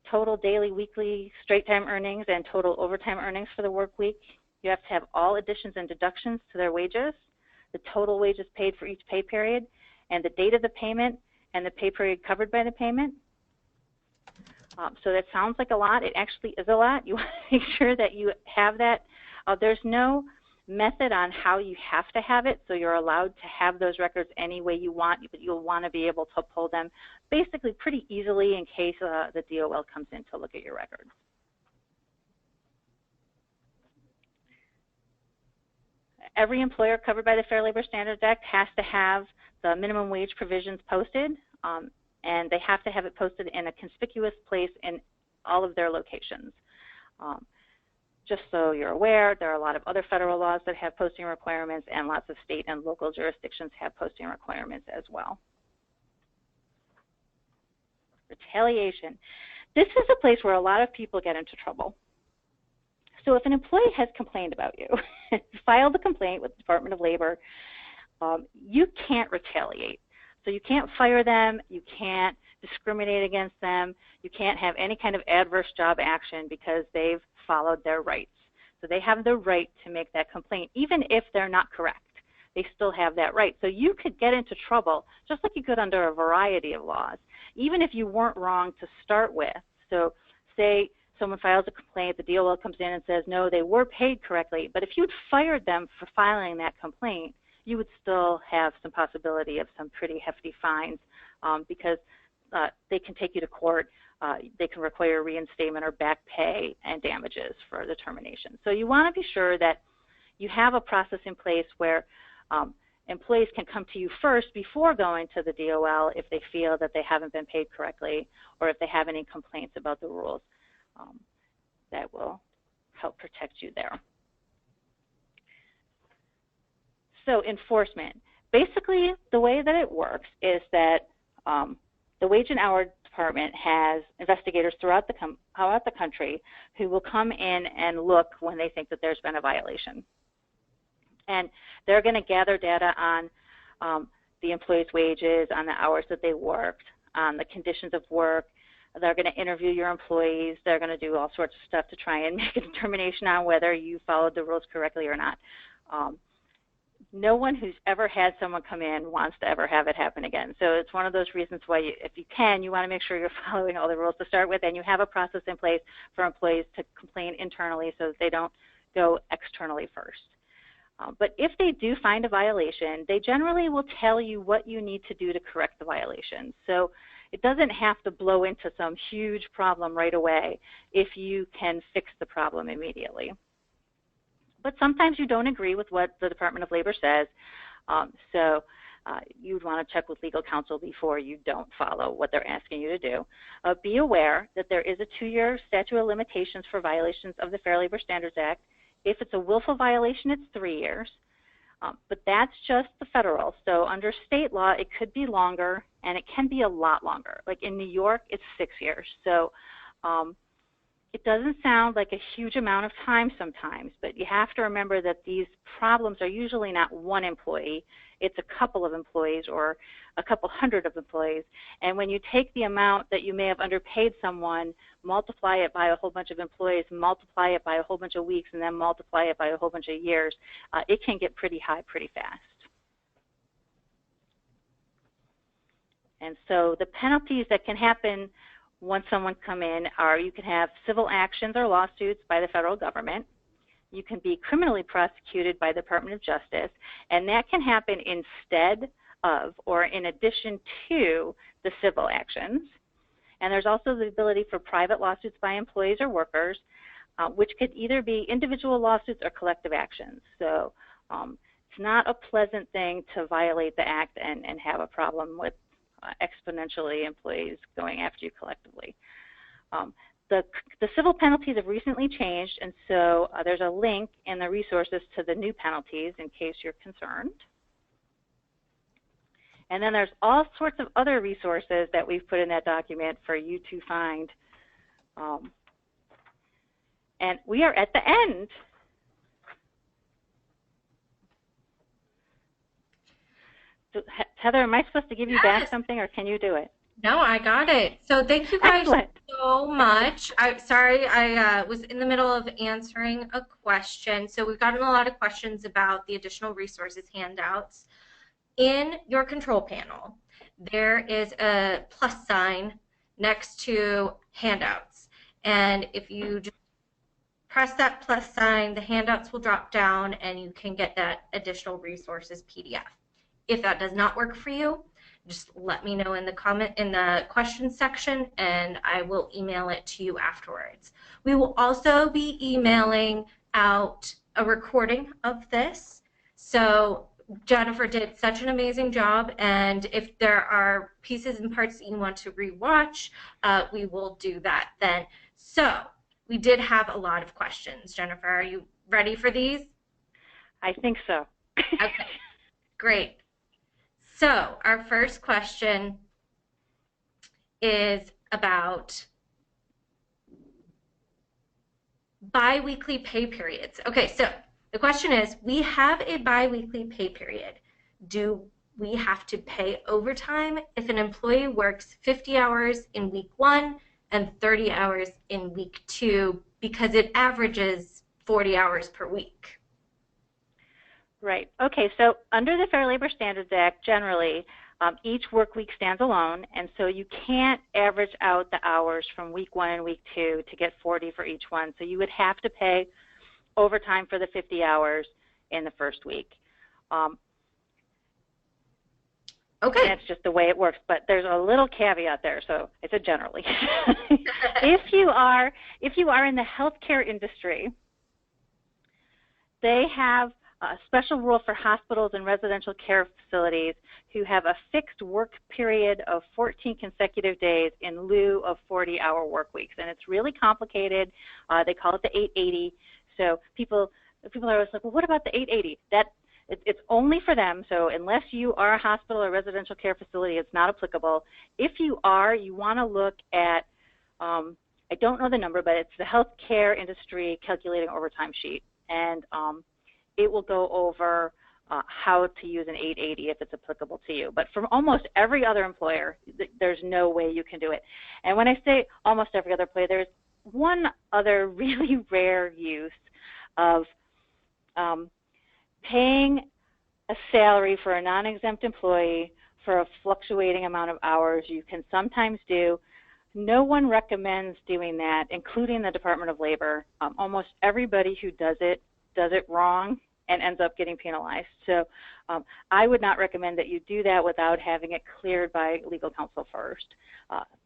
total daily, weekly, straight time earnings, and total overtime earnings for the work week. You have to have all additions and deductions to their wages, the total wages paid for each pay period, and the date of the payment and the pay period covered by the payment. So that sounds like a lot. It actually is a lot. You want to make sure that you have that. There's no method on how you have to have it, so you're allowed to have those records any way you want, but you'll want to be able to pull them basically pretty easily in case the DOL comes in to look at your records. Every employer covered by the Fair Labor Standards Act has to have the minimum wage provisions posted, and they have to have it posted in a conspicuous place in all of their locations. Just so you're aware, there are a lot of other federal laws that have posting requirements, and lots of state and local jurisdictions have posting requirements as well. Retaliation. This is a place where a lot of people get into trouble. So if an employee has complained about you, filed a complaint with the Department of Labor, you can't retaliate. So you can't fire them, you can't discriminate against them, you can't have any kind of adverse job action because they've followed their rights. So they have the right to make that complaint, even if they're not correct. They still have that right. So you could get into trouble just like you could under a variety of laws, even if you weren't wrong to start with. So say someone files a complaint, the DOL comes in and says, no, they were paid correctly, but if you'd fired them for filing that complaint, you would still have some possibility of some pretty hefty fines because they can take you to court. they can require reinstatement or back pay and damages for the termination. So you want to be sure that you have a process in place where employees can come to you first before going to the DOL if they feel that they haven't been paid correctly or if they have any complaints about the rules. That will help protect you there. So enforcement. Basically, the way that it works is that the Wage and Hour Department has investigators throughout the country who will come in and look when they think that there's been a violation. And they're going to gather data on the employee's wages, on the hours that they worked, on the conditions of work. They're going to interview your employees. They're going to do all sorts of stuff to try and make a determination on whether you followed the rules correctly or not. No one who's ever had someone come in wants to ever have it happen again. So it's one of those reasons why, if you can, you want to make sure you're following all the rules to start with, and you have a process in place for employees to complain internally so that they don't go externally first. But if they do find a violation, they generally will tell you what you need to do to correct the violation. So it doesn't have to blow into some huge problem right away if you can fix the problem immediately. But sometimes you don't agree with what the Department of Labor says, so you'd want to check with legal counsel before you don't follow what they're asking you to do. Be aware that there is a 2-year statute of limitations for violations of the Fair Labor Standards Act. If it's a willful violation, it's 3 years, but that's just the federal. So under state law, it could be longer, and it can be a lot longer. Like in New York, it's 6 years. So it doesn't sound like a huge amount of time sometimes, but you have to remember that these problems are usually not one employee. It's a couple of employees or a couple hundred of employees. And when you take the amount that you may have underpaid someone, multiply it by a whole bunch of employees, multiply it by a whole bunch of weeks, and then multiply it by a whole bunch of years, it can get pretty high pretty fast. And so the penalties that can happen once someone come in are, you can have civil actions or lawsuits by the federal government. You can be criminally prosecuted by the Department of Justice, and that can happen instead of or in addition to the civil actions. And there's also the ability for private lawsuits by employees or workers, which could either be individual lawsuits or collective actions. So it's not a pleasant thing to violate the act and have a problem with exponentially employees going after you collectively. The civil penalties have recently changed, and so there's a link in the resources to the new penalties in case you're concerned. And then there's all sorts of other resources that we've put in that document for you to find. And we are at the end. So, Heather, am I supposed to give you back something, or can you do it? No, I got it. So thank you guys so much. Sorry, I was in the middle of answering a question. So we've gotten a lot of questions about the additional resources handouts. In your control panel, there is a plus sign next to handouts. And if you just press that plus sign, the handouts will drop down and you can get that additional resources PDF. If that does not work for you, just let me know in the questions section, and I will email it to you afterwards. We will also be emailing out a recording of this. So Jennifer did such an amazing job, and if there are pieces and parts that you want to rewatch, we will do that then. So we did have a lot of questions. Jennifer, are you ready for these? I think so. Okay, great. So our first question is about bi-weekly pay periods. Okay, so the question is, we have a bi-weekly pay period. Do we have to pay overtime if an employee works 50 hours in week 1 and 30 hours in week 2 because it averages 40 hours per week? Right. Okay, so under the Fair Labor Standards Act, generally, each work week stands alone, and so you can't average out the hours from week 1 and week 2 to get 40 for each one. So you would have to pay overtime for the 50 hours in the first week. Okay. And that's just the way it works. But there's a little caveat there, so I said generally. If you are in the healthcare industry, they have a special rule for hospitals and residential care facilities who have a fixed work period of 14 consecutive days in lieu of 40-hour work weeks. And it's really complicated. They call it the 880. So people are always like, well, what about the 880? It's only for them, so unless you are a hospital or residential care facility, it's not applicable. If you are, you want to look at, I don't know the number, but it's the healthcare industry calculating overtime sheet, and it will go over how to use an 880 if it's applicable to you. But from almost every other employer, there's no way you can do it. And when I say almost every other employer, there's one other really rare use of paying a salary for a non-exempt employee for a fluctuating amount of hours. You can sometimes do. No one recommends doing that, including the Department of Labor. Almost everybody who does it wrong and ends up getting penalized. So I would not recommend that you do that without having it cleared by legal counsel first.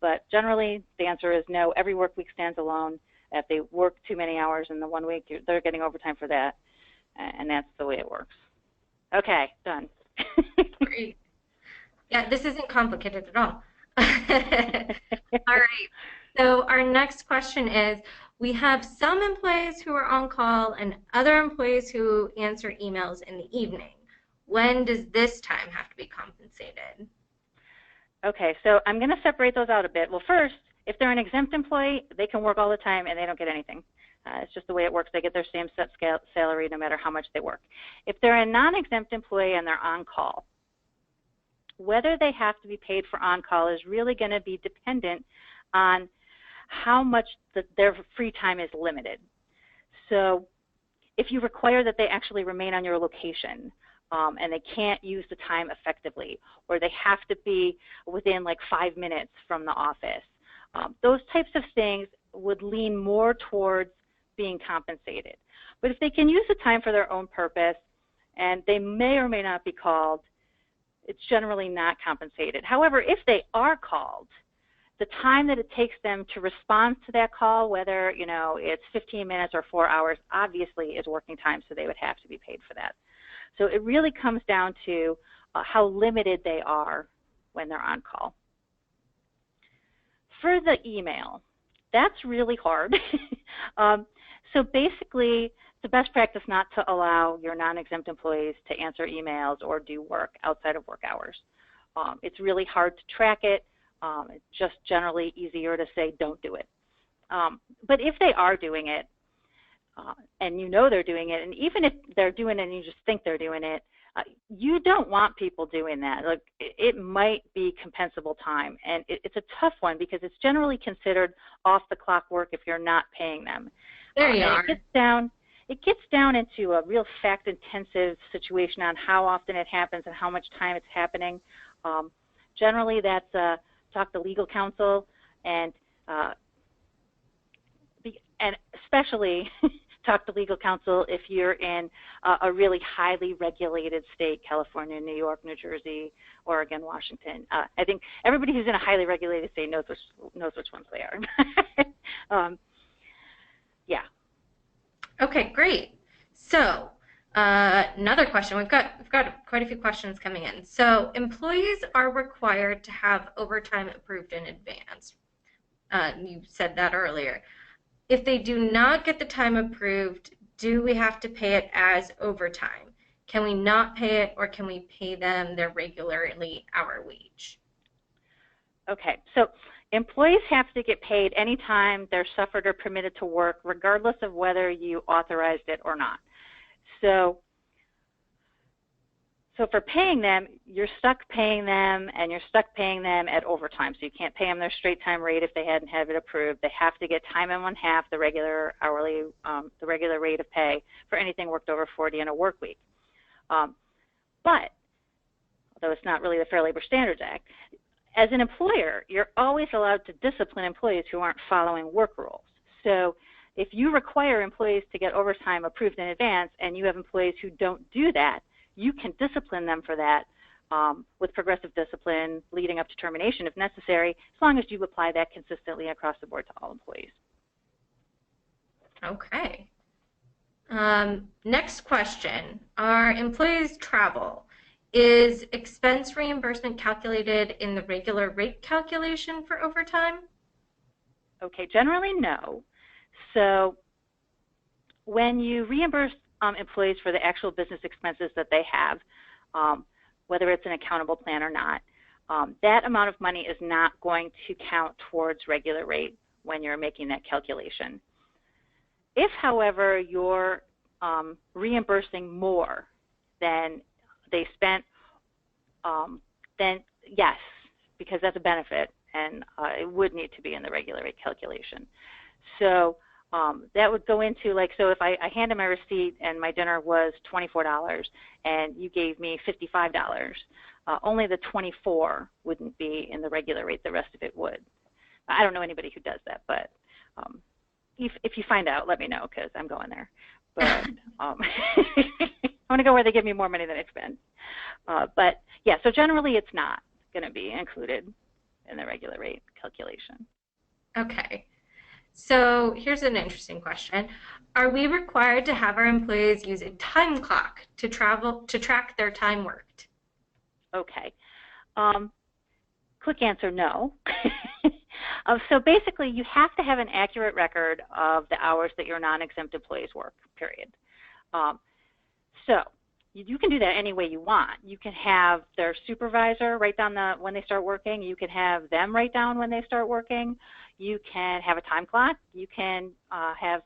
But generally, the answer is no. Every work week stands alone. If they work too many hours in the 1 week, they're getting overtime for that. And that's the way it works. Okay, done. Great. Yeah, this isn't complicated at all. All right. So our next question is, we have some employees who are on call and other employees who answer emails in the evening. When does this time have to be compensated? Okay, so I'm going to separate those out a bit. Well, first, if they're an exempt employee, they can work all the time and they don't get anything. It's just the way it works. They get their same set salary no matter how much they work. If they're a non-exempt employee and they're on call, whether they have to be paid for on-call is really going to be dependent on how much their free time is limited. So if you require that they actually remain on your location and they can't use the time effectively, or they have to be within like 5 minutes from the office, those types of things would lean more towards being compensated. But if they can use the time for their own purpose and they may or may not be called, it's generally not compensated. However, if they are called, the time that it takes them to respond to that call, whether it's 15 minutes or 4 hours, obviously is working time, so they would have to be paid for that. So it really comes down to how limited they are when they're on call. For the email, that's really hard. So basically, it's the best practice not to allow your non-exempt employees to answer emails or do work outside of work hours. It's really hard to track it. It's just generally easier to say don't do it. But if they are doing it, and you know they're doing it, and even if they're doing it and you just think they're doing it, you don't want people doing that. Like, it might be compensable time, and it's a tough one because it's generally considered off-the-clock work if you're not paying them. There you are. It gets down into a real fact-intensive situation on how often it happens and how much time it's happening. Generally, that's talk to legal counsel, and especially talk to legal counsel if you're in a really highly regulated state, California, New York, New Jersey, Oregon, Washington. I think everybody who's in a highly regulated state knows which ones they are. Yeah. Okay, great. So another question. We've got quite a few questions coming in. So employees are required to have overtime approved in advance. You said that earlier. If they do not get the time approved, do we have to pay it as overtime? Can we not pay it, or can we pay them their regularly hour wage? Okay, so employees have to get paid anytime they're suffered or permitted to work, regardless of whether you authorized it or not. So for paying them, you're stuck paying them, and you're stuck paying them at overtime. So you can't pay them their straight time rate if they hadn't had it approved. They have to get time and 1/2 the regular hourly, the regular rate of pay for anything worked over 40 in a work week. But although it's not really the Fair Labor Standards Act, as an employer, you're always allowed to discipline employees who aren't following work rules. So if you require employees to get overtime approved in advance and you have employees who don't do that, you can discipline them for that with progressive discipline leading up to termination if necessary, as long as you apply that consistently across the board to all employees. Okay. Next question. Are employees travel? Is expense reimbursement calculated in the regular rate calculation for overtime? Okay, generally no. So when you reimburse employees for the actual business expenses that they have, whether it's an accountable plan or not, that amount of money is not going to count towards regular rate when you're making that calculation. If, however, you're reimbursing more than they spent, then yes, because that's a benefit, and it would need to be in the regular rate calculation. So that would go into, like, so if I handed my receipt and my dinner was $24 and you gave me $55, only the 24 wouldn't be in the regular rate, the rest of it would. I don't know anybody who does that, but if you find out, let me know, because I'm going there. But I want to go where they give me more money than I spend. But yeah, so generally it's not going to be included in the regular rate calculation. Okay. So here's an interesting question. Are we required to have our employees use a time clock to track their time worked? Okay. Quick answer, no. So basically, you have to have an accurate record of the hours that your non-exempt employees work, period. So you can do that any way you want. You can have their supervisor write down when they start working. You can have them write down when they start working. You can have a time clock. You can have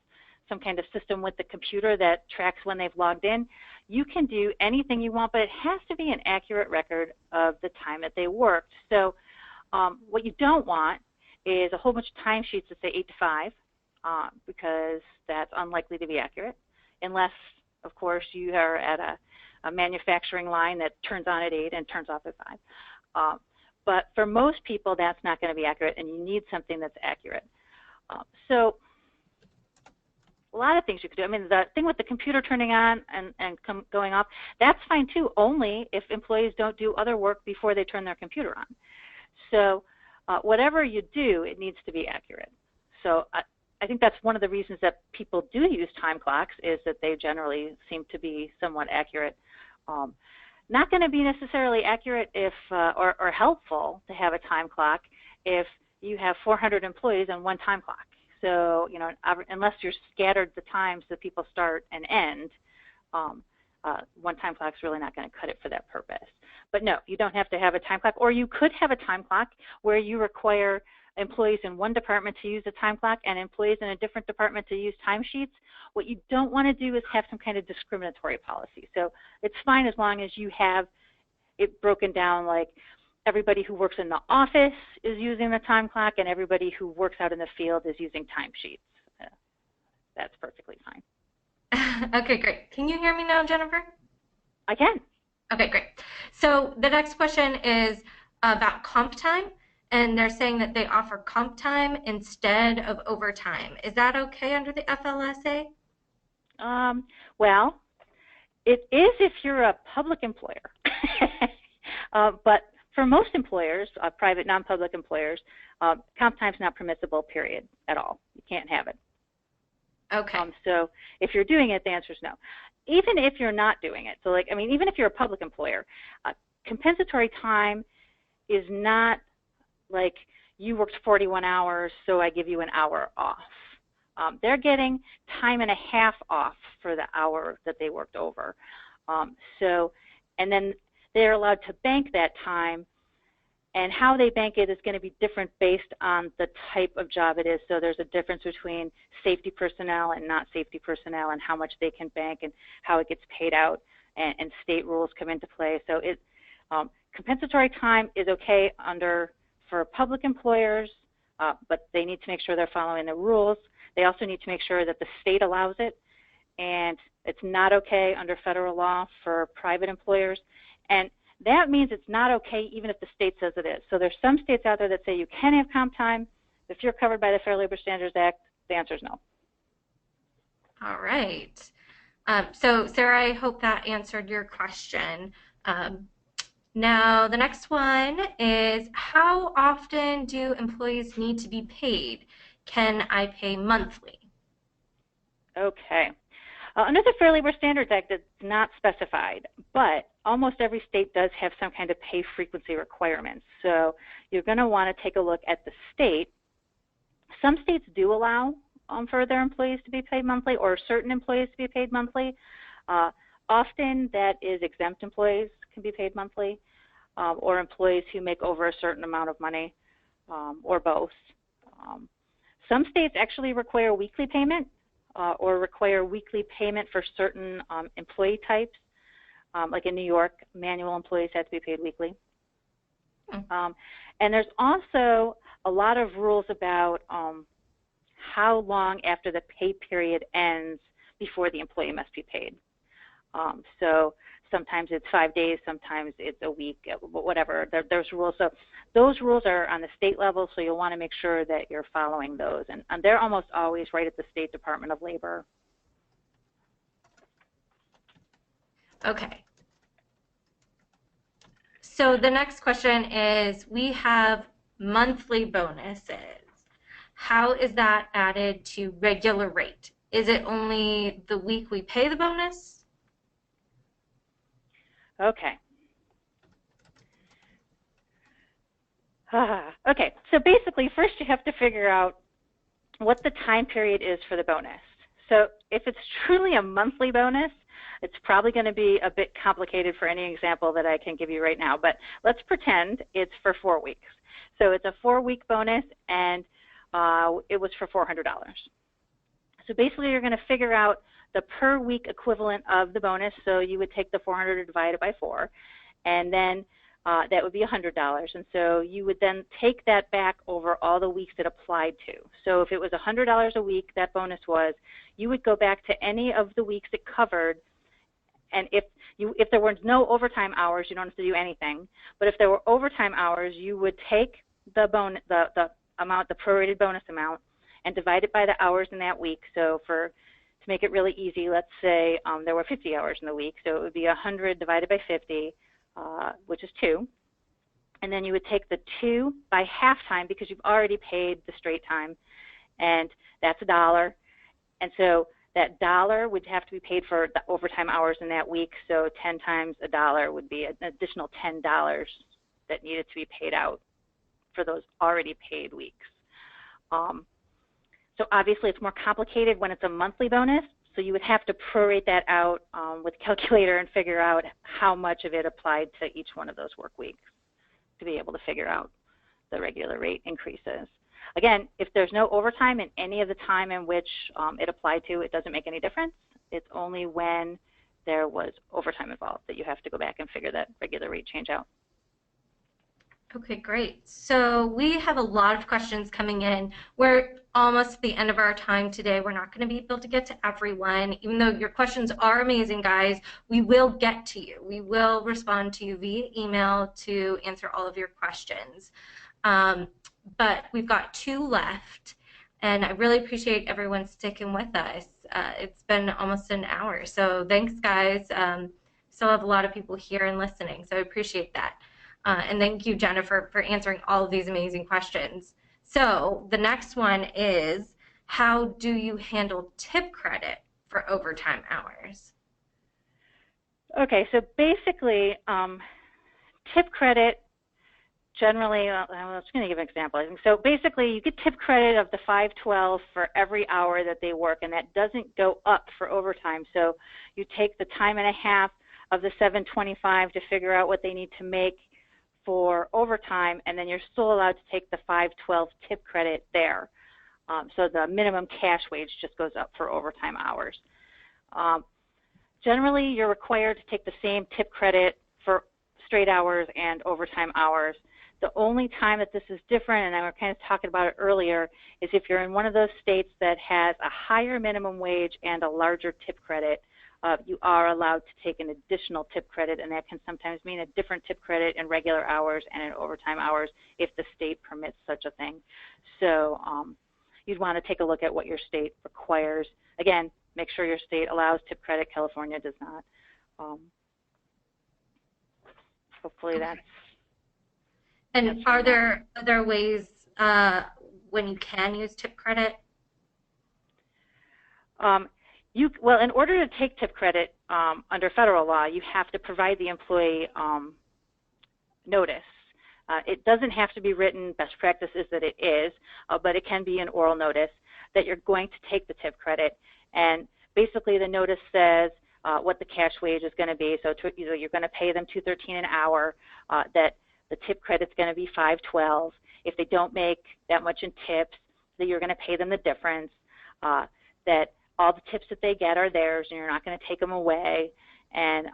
some kind of system with the computer that tracks when they've logged in. You can do anything you want, but it has to be an accurate record of the time that they worked. So what you don't want is a whole bunch of timesheets that say 8 to 5, because that's unlikely to be accurate, unless, of course, you are at a manufacturing line that turns on at 8 and turns off at 5. But for most people, that's not going to be accurate, and you need something that's accurate. So a lot of things you could do. I mean, the thing with the computer turning on and going off, that's fine too, only if employees don't do other work before they turn their computer on. So whatever you do, it needs to be accurate. So I think that's one of the reasons that people do use time clocks, is that they generally seem to be somewhat accurate. Not going to be necessarily accurate if or helpful to have a time clock if you have 400 employees on one time clock. So, you know, unless you're scattered the times that people start and end, one time clock is really not going to cut it for that purpose. But no, you don't have to have a time clock, or you could have a time clock where you require employees in one department to use a time clock and employees in a different department to use timesheets. What you don't want to do is have some kind of discriminatory policy. So it's fine as long as you have it broken down, like everybody who works in the office is using the time clock and everybody who works out in the field is using timesheets. That's perfectly fine. Okay, great. Can you hear me now, Jennifer? I can. Okay, great. So the next question is about comp time, and they're saying that they offer comp time instead of overtime. Is that okay under the FLSA? Well, it is if you're a public employer. But for most employers, private non-public employers, comp time is not permissible, period, at all. You can't have it. Okay. So if you're doing it, the answer is no. Even if you're not doing it, so like, I mean, even if you're a public employer, compensatory time is not like you worked 41 hours, so I give you an hour off. They're getting time and a half off for the hour that they worked over. And then they're allowed to bank that time, and how they bank it is going to be different based on the type of job it is. So there's a difference between safety personnel and not safety personnel, and how much they can bank and how it gets paid out, and state rules come into play. So compensatory time is okay for public employers, but they need to make sure they're following the rules. They also need to make sure that the state allows it, and it's not okay under federal law for private employers. And that means it's not okay even if the state says it is. So there's some states out there that say you can have comp time. If you're covered by the Fair Labor Standards Act, the answer is no. All right. So Sarah, I hope that answered your question. Now, the next one is, how often do employees need to be paid? Can I pay monthly? Okay. Under the Fair Labor Standards Act, it's not specified, but almost every state does have some kind of pay frequency requirements. So you're going to want to take a look at the state. Some states do allow for their employees to be paid monthly, or certain employees to be paid monthly. Often that is exempt employees can be paid monthly, or employees who make over a certain amount of money, or both. Some states actually require weekly payment, or require weekly payment for certain employee types. Like in New York, manual employees have to be paid weekly. And there's also a lot of rules about how long after the pay period ends before the employee must be paid. So sometimes it's 5 days, sometimes it's a week, whatever. There's rules. So those rules are on the state level, so you'll want to make sure that you're following those. And they're almost always right at the State Department of Labor. Okay. So the next question is, we have monthly bonuses. How is that added to regular rate? Is it only the week we pay the bonus? Okay. Okay, so basically first you have to figure out what the time period is for the bonus. So if it's truly a monthly bonus, it's probably going to be a bit complicated for any example that I can give you right now, but let's pretend it's for 4 weeks. So it's a 4-week bonus, and it was for $400. So basically you're going to figure out the per week equivalent of the bonus. So you would take the 400 divided by 4, and then that would be $100. And so you would then take that back over all the weeks it applied to. So if it was $100 a week, that bonus was, you would go back to any of the weeks it covered. And if there were no overtime hours, you don't have to do anything. But if there were overtime hours, you would take the amount, the prorated bonus amount, and divide it by the hours in that week. So to make it really easy, let's say there were 50 hours in the week, so it would be 100 divided by 50, which is 2. And then you would take the 2 by half time, because you've already paid the straight time, and that's $1. And so that $1 would have to be paid for the overtime hours in that week, so 10 times $1 would be an additional $10 that needed to be paid out for those already paid weeks. So obviously it's more complicated when it's a monthly bonus, so you would have to prorate that out with a calculator and figure out how much of it applied to each one of those work weeks to be able to figure out the regular rate increases. Again, if there's no overtime in any of the time in which it applied to, it doesn't make any difference. It's only when there was overtime involved that you have to go back and figure that regular rate change out. Okay, great. So we have a lot of questions coming in. We're almost at the end of our time today. We're not going to be able to get to everyone. Even though your questions are amazing, guys, we will get to you. We will respond to you via email to answer all of your questions. But we've got 2 left, and I really appreciate everyone sticking with us. It's been almost an hour, so thanks, guys. Still have a lot of people here and listening, so I appreciate that. And thank you, Jennifer, for answering all of these amazing questions. So the next one is, how do you handle tip credit for overtime hours? Okay, so basically, tip credit generally, I was going to give an example. So basically, you get tip credit of the $5.12 for every hour that they work, and that doesn't go up for overtime. So you take the time and a half of the $7.25 to figure out what they need to make for overtime, and then you're still allowed to take the $5.12 tip credit there. So the minimum cash wage just goes up for overtime hours. Generally, you're required to take the same tip credit for straight hours and overtime hours. The only time that this is different, and I was kind of talking about it earlier, is if you're in one of those states that has a higher minimum wage and a larger tip credit. You are allowed to take an additional tip credit, and that can sometimes mean a different tip credit in regular hours and in overtime hours if the state permits such a thing. So you'd want to take a look at what your state requires. Again, make sure your state allows tip credit. California does not. hopefully Okay. that's And are there other ways when you can use tip credit? Well, in order to take tip credit under federal law, you have to provide the employee notice. It doesn't have to be written. Best practice is that it is, but it can be an oral notice that you're going to take the tip credit. And basically the notice says what the cash wage is going to be. So you're going to pay them $2.13 an hour, that the tip credit's going to be $5.12. If they don't make that much in tips, that you're going to pay them the difference, that all the tips that they get are theirs and you're not going to take them away. And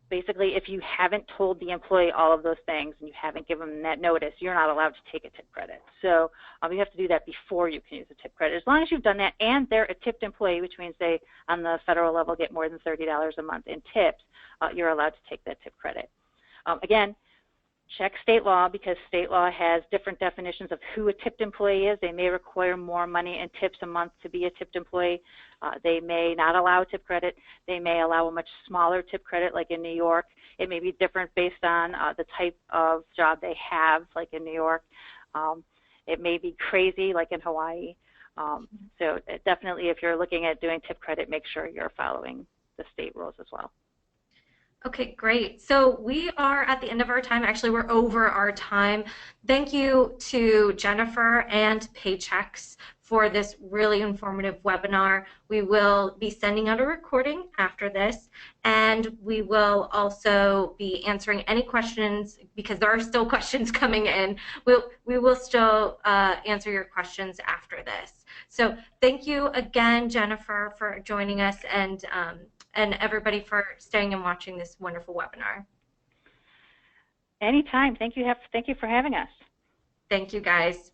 basically, if you haven't told the employee all of those things and you haven't given them that notice, you're not allowed to take a tip credit. So you have to do that before you can use a tip credit. As long as you've done that and they're a tipped employee, which means they, on the federal level, get more than $30 a month in tips, you're allowed to take that tip credit. Again, check state law, because state law has different definitions of who a tipped employee is. They may require more money in tips a month to be a tipped employee. They may not allow a tip credit. They may allow a much smaller tip credit, like in New York. It may be different based on the type of job they have, like in New York. It may be crazy, like in Hawaii. So definitely, if you're looking at doing tip credit, make sure you're following the state rules as well. Okay, great. So we are at the end of our time. Actually, we're over our time. Thank you to Jennifer and Paychex for this really informative webinar. We will be sending out a recording after this, and we will also be answering any questions, because there are still questions coming in. We will still answer your questions after this. So thank you again, Jennifer, for joining us, and everybody for staying and watching this wonderful webinar. Anytime. Thank you for having us. Thank you, guys.